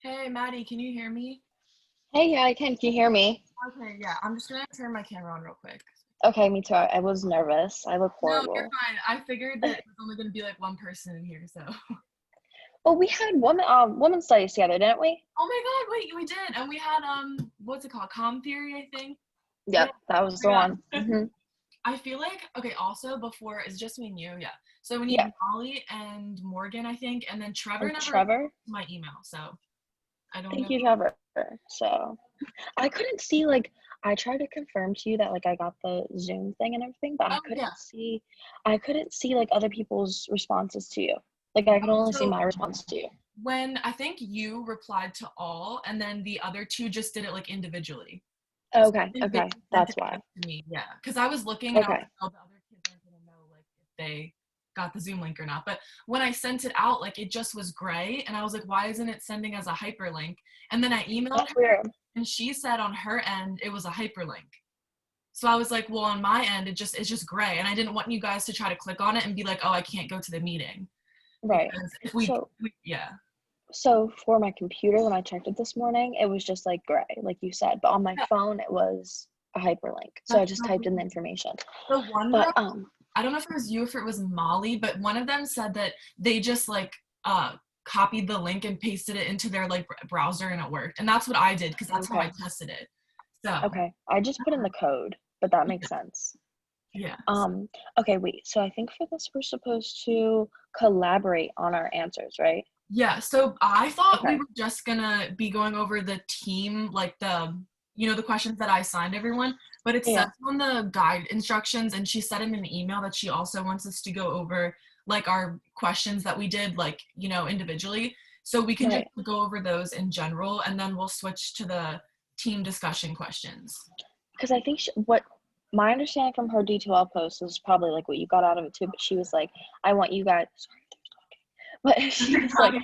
Hey, Maddie, can you hear me? Hey, yeah, I can. Can you hear me? Okay, yeah, I'm just gonna turn my camera on real quick. Okay, me too. I was nervous. I look No, you're horrible. fine. I figured that it was only gonna be like one person in here, so. Well, we had women studies together, didn't we? Oh my God, wait, we did, and we had what's it called? Com theory, I think. Yeah, Yep, that was the yeah. one. I feel like okay. Also, before it's just me and you, yeah. So we need Yeah. Molly and Morgan, I think, and then Trevor And never responded Trevor. to my email, so I don't Thank know. you, Trevor. So I couldn't see I tried to confirm to you that I got the Zoom thing and everything, but Oh yeah. I couldn't see other people's responses to you. Like I could only see So my response to you. when I think you replied to all, and then the other two just did it like individually. So I Okay, think they okay. sent That's it why. just to me, yeah. Because I was looking and I was Okay. like, oh, the other kids aren't gonna know like if they got the Zoom link or not. But when I sent it out, like it just was gray, and I was like, why isn't it sending as a hyperlink? And then I emailed That's her, weird. and she said on her end it was a hyperlink. So I was like, well, on my end, it's just gray, and I didn't want you guys to try to click on it and be like, oh, I can't go to the meeting Right. because if So yeah. So for my computer, when I checked it this morning, it was just gray, like you said. But on my Yeah, phone, it was a hyperlink. So I that's just so typed in the weird. information. The one But girl, I don't know if it was you or if it was Molly, but one of them said that they just like copied the link and pasted it into their like browser and it worked. And that's what I did because that's how I okay, tested it. So okay. I just put in the code, but that makes sense. yeah. Um, okay, wait. So I think for this, we're supposed to collaborate on our answers, right? Yeah. So I thought we Okay. were just gonna be going over the team, like the questions that I assigned everyone. But it says Yeah. on the guide instructions, and she said in an email that she also wants us to go over like our questions that we did, like, individually. So we can just Right. go over those in general, and then we'll switch to the team discussion questions. Because I think what my understanding from her D2L post is probably what you got out of it too. But she was like, I want you guys. But she was like,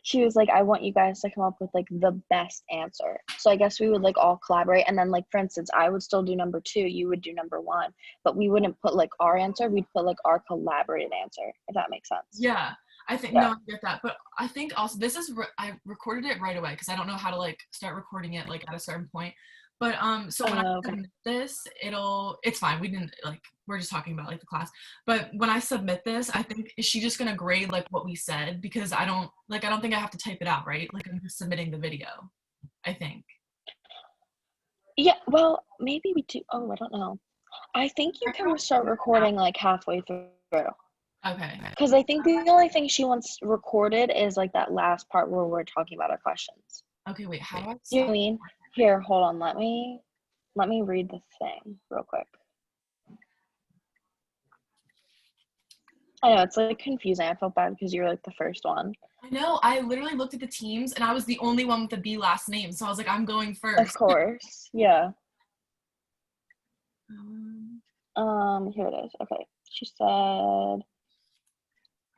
she was like, I want you guys to come up with the best answer. So I guess we would all collaborate. And then for instance, I would still do number two, you would do number one, but we wouldn't put our answer, we'd put our collaborated answer, if that makes sense. Yeah, I think Yeah. no, I get that, but I think also this is I recorded it right away because I don't know how to start recording it at a certain point. But so when I Okay. submit this, it's fine. We didn't we're just talking about the class. But when I submit this, I think is she just gonna grade what we said because I don't think I have to type it out, right? Like I'm just submitting the video, I think. Yeah, well, maybe we do. Oh, I don't know. I think you can start recording halfway through. Okay. Because I think the only thing she wants recorded is that last part where we're talking about our questions. Okay, wait, how do I You know what stop? I mean? Here, hold on. Let me read the thing real quick. I know it's confusing. I felt bad because you're the first one. I know. I literally looked at the teams and I was the only one with a B last name. So I was like, I'm going Of first. course. Yeah. Um, Here it is. Okay. She said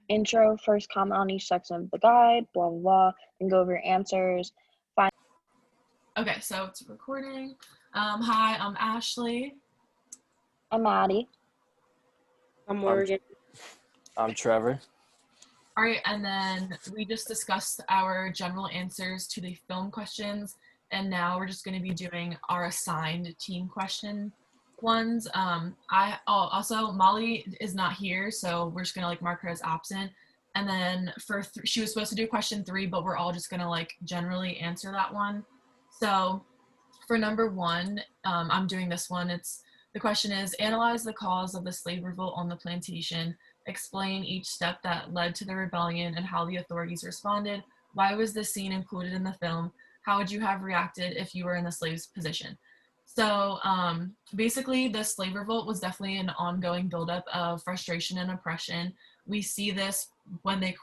intro, first comment on each section of the guide, blah blah blah, then go over your answers. Fine. Okay, so it's recording. Hi, I'm Ashley. I'm Maddie. I'm I'm Morgan. I'm Trevor. All right, and then we just discussed our general answers to the film questions, and now we're just going to be doing our assigned team question ones. Also Molly is not here, so we're just gonna mark her as absent. And then she was supposed to do question 3, but we're all just gonna generally answer that one. So for number 1, I'm doing this one. The question is analyze the cause of the slave revolt on the plantation. Explain each step that led to the rebellion and how the authorities responded. Why was this scene included in the film? How would you have reacted if you were in the slave's position? So basically, the slave revolt was definitely an ongoing buildup of frustration and oppression. We see this when they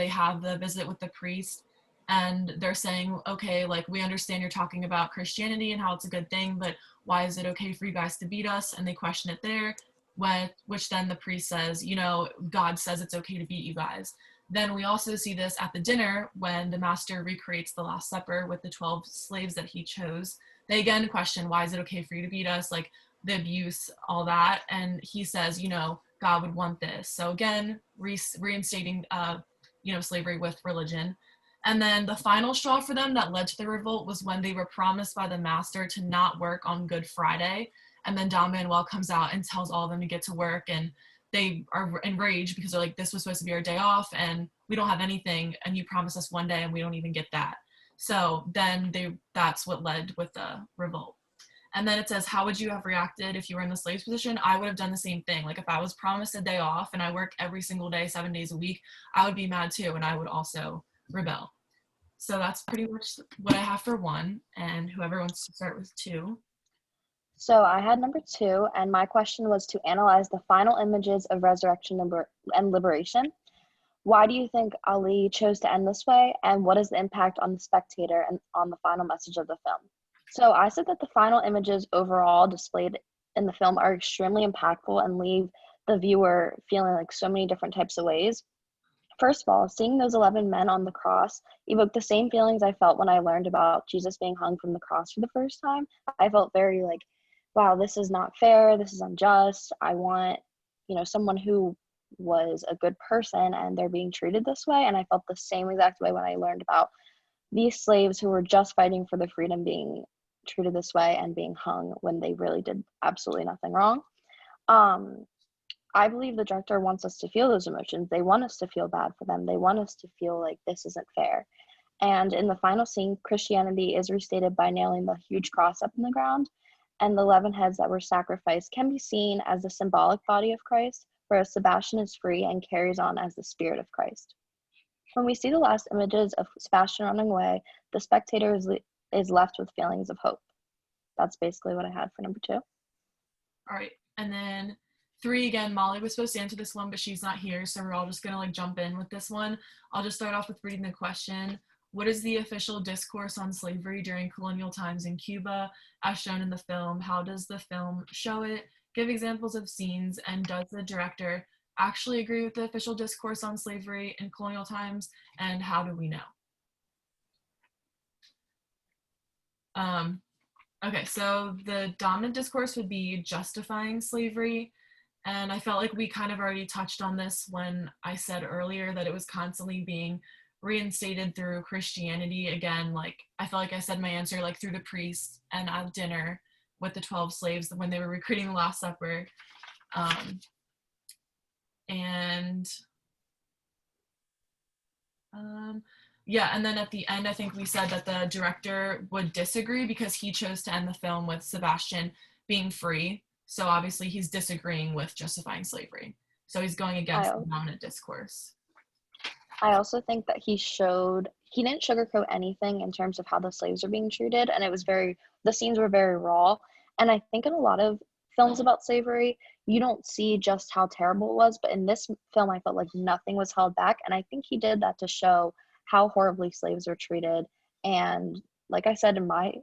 have the visit with the priest, and they're saying, okay, we understand you're talking about Christianity and how it's a good thing, but why is it okay for you guys to beat us? And they question it there, which then the priest says, God says it's okay to beat you guys. Then we also see this at the dinner when the master recreates the Last Supper with the 12 slaves that he chose. They again question, why is it okay for you to beat us? The abuse, all that. And he says, God would want this. So again, reinstating, slavery with religion. And then the final straw for them that led to the revolt was when they were promised by the master to not work on Good Friday. And then Don Manuel comes out and tells all of them to get to work, and they are enraged because they're like, this was supposed to be our day off and we don't have anything, and you promised us one day and we don't even get that. So then that's what led with the revolt. And then it says, how would you have reacted if you were in the slave's position? I would have done the same thing. Like, if I was promised a day off and I work every single day, 7 days a week, I would be mad too, and I would also rebel. So that's pretty much what I have for 1, and whoever wants to start with 2. So I had number 2, and my question was to analyze the final images of resurrection and liberation. Why do you think Ali chose to end this way, and what is the impact on the spectator and on the final message of the film? So I said that the final images overall displayed in the film are extremely impactful and leave the viewer feeling like so many different types of ways. First of all, seeing those 11 men on the cross evoked the same feelings I felt when I learned about Jesus being hung from the cross for the first time. I felt very like, wow, this is not fair, this is unjust. I want, someone who was a good person and they're being treated this way. And I felt the same exact way when I learned about these slaves who were just fighting for their freedom being treated this way and being hung when they really did absolutely nothing wrong. I believe the director wants us to feel those emotions. They want us to feel bad for them. They want us to feel like this isn't fair. And in the final scene, Christianity is restated by nailing the huge cross up in the ground, and the 11 heads that were sacrificed can be seen as the symbolic body of Christ, whereas Sebastian is free and carries on as the spirit of Christ. When we see the last images of Sebastian running away, the spectator is left with feelings of hope. That's basically what I had for number 2. All right, and then 3, again, Molly was supposed to answer this one, but she's not here, so we're all just gonna jump in with this one. I'll just start off with reading the question. What is the official discourse on slavery during colonial times in Cuba, as shown in the film? How does the film show it? Give examples of scenes, and does the director actually agree with the official discourse on slavery in colonial times, and how do we know? Okay, so the dominant discourse would be justifying slavery, and I felt like we kind of already touched on this when I said earlier that it was constantly being reinstated through Christianity. Again, I felt like I said my answer through the priest and at dinner with the 12 slaves when they were recruiting the Last Supper. Yeah, and then at the end, I think we said that the director would disagree because he chose to end the film with Sebastian being free. So obviously he's disagreeing with justifying slavery. So he's going against the dominant discourse. I also think that he didn't sugarcoat anything in terms of how the slaves are being treated, and the scenes were very raw. And I think in a lot of films about slavery, you don't see just how terrible it was, but in this film, I felt like nothing was held back, and I think he did that to show how horribly slaves were treated. And like I said in my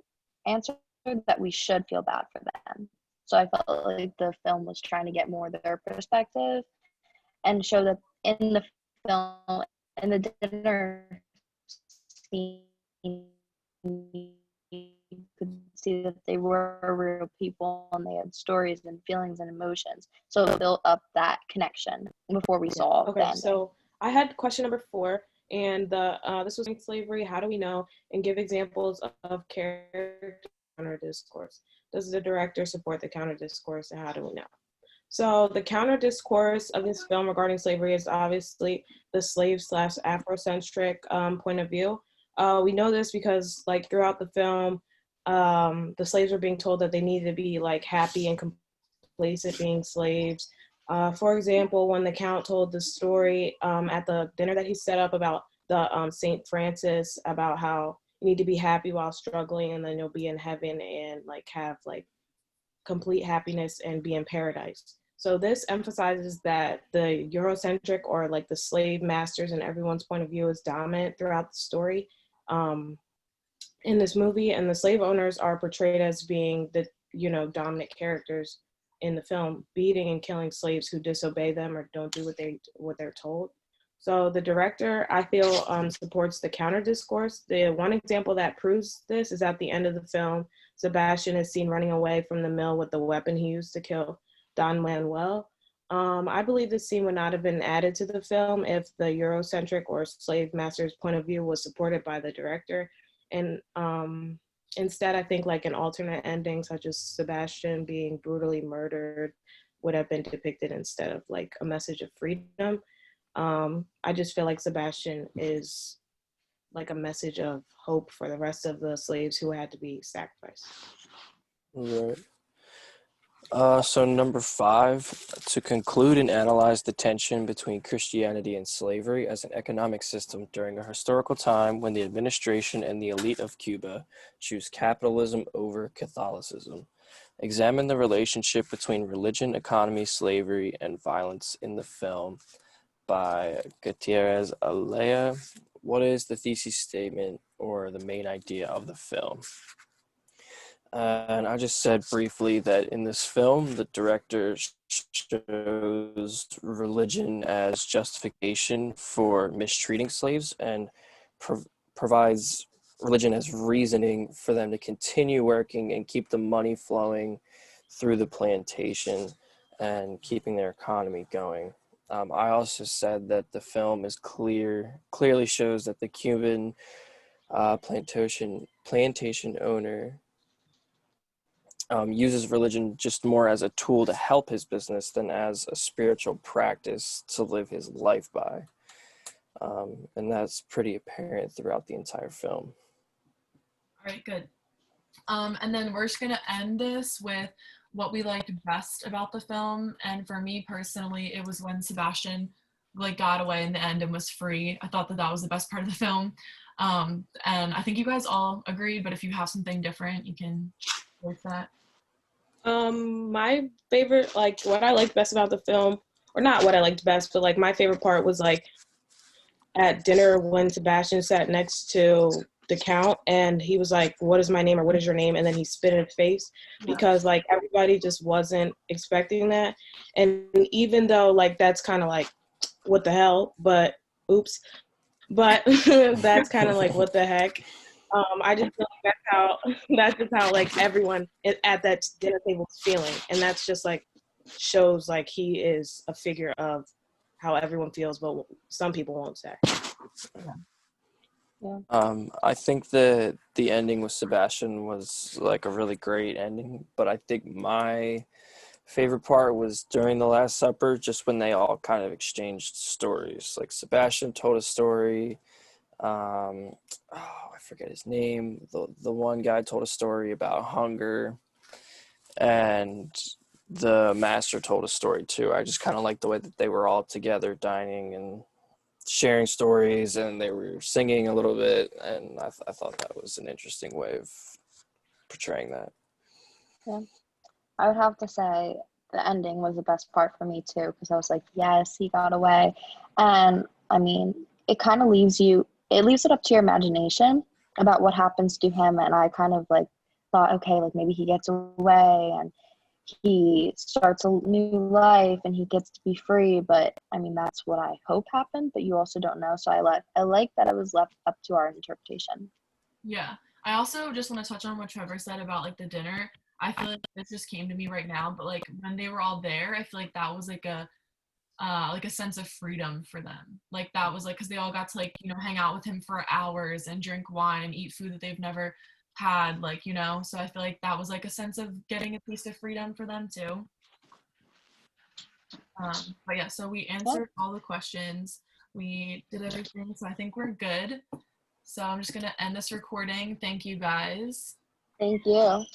answer, that we should feel bad for them. So I felt like the film was trying to get more of their perspective and show that in the film, in the dinner scene, you could see that they were real people and they had stories and feelings and emotions. So it built up that connection before we saw the ending. So I had question number 4, and this was slavery. How do we know? And give examples of character counter discourse. Does the director support the counter discourse, and how do we know? So the counter discourse of this film regarding slavery is obviously the slave/Afrocentric point of view. We know this because throughout the film, the slaves were being told that they needed to be happy and complacent being slaves. For example, when the Count told the story at the dinner that he set up about the St. Francis, about how you need to be happy while struggling, and then you'll be in heaven and have complete happiness and be in paradise. So this emphasizes that the Eurocentric, or the slave masters and everyone's point of view, is dominant throughout the story in this movie, and the slave owners are portrayed as being the dominant characters in the film, beating and killing slaves who disobey them or don't do what they're told. So the director, I feel, supports the counter discourse. The one example that proves this is at the end of the film. Sebastian is seen running away from the mill with the weapon he used to kill Don Manuel. I believe this scene would not have been added to the film if the Eurocentric or slave master's point of view was supported by the director. And instead, I think like an alternate ending, such as Sebastian being brutally murdered, would have been depicted instead of like a message of freedom. I just feel like Sebastian is like a message of hope for the rest of the slaves who had to be sacrificed. Right. So number 5, to conclude and analyze the tension between Christianity and slavery as an economic system during a historical time when the administration and the elite of Cuba choose capitalism over Catholicism. Examine the relationship between religion, economy, slavery, and violence in the film by Gutierrez Alea. What is the thesis statement or the main idea of the film? And I just said briefly that in this film, the director shows religion as justification for mistreating slaves and provides religion as reasoning for them to continue working and keep the money flowing through the plantation and keeping their economy going. I also said that the film is clearly shows that the Cuban plantation owner uses religion just more as a tool to help his business than as a spiritual practice to live his life by. And that's pretty apparent throughout the entire film. All right, good. And then we're just gonna end this with what we liked best about the film. And for me personally, it was when Sebastian like got away in the end and was free. I thought that that was the best part of the film. And I think you guys all agreed, but if you have something different, you can voice that. My favorite, like what I liked best about the film, or not what I liked best, but like my favorite part was like at dinner when Sebastian sat next to the Count and he was like, "What is my name?" or "What is your name?" and then he spit in his face because like everybody just wasn't expecting that. And even though like that's kind of like what the hell, but oops, but that's kind of like what the heck. I just feel like that's just how like everyone at that dinner table is feeling, and that's just like shows like he is a figure of how everyone feels, but some people won't say. Yeah. I think the ending with Sebastian was like a really great ending, but I think my favorite part was during the Last Supper, just when they all kind of exchanged stories. Like Sebastian told a story. I forget his name. The one guy told a story about hunger, and the master told a story too. I just kind of liked the way that they were all together dining and sharing stories, and they were singing a little bit, and I thought that was an interesting way of portraying that. Yeah. I would have to say the ending was the best part for me too, because I was like, yes, he got away. And I mean, it kind of leaves it up to your imagination about what happens to him. And I kind of like thought, okay, like maybe he gets away and he starts a new life and he gets to be free. But I mean, that's what I hope happened, but you also don't know. So I like that it was left up to our interpretation. Yeah. I also just want to touch on what Trevor said about like the dinner. I feel like this just came to me right now, but like when they were all there, I feel like that was like a sense of freedom for them. Like that was like, because they all got to like, you know, hang out with him for hours and drink wine and eat food that they've never had, like, you know. So I feel like that was like a sense of getting a piece of freedom for them too. But yeah, so we answered all the questions. We did everything, so I think we're good. So I'm just gonna end this recording. Thank you guys. Thank you.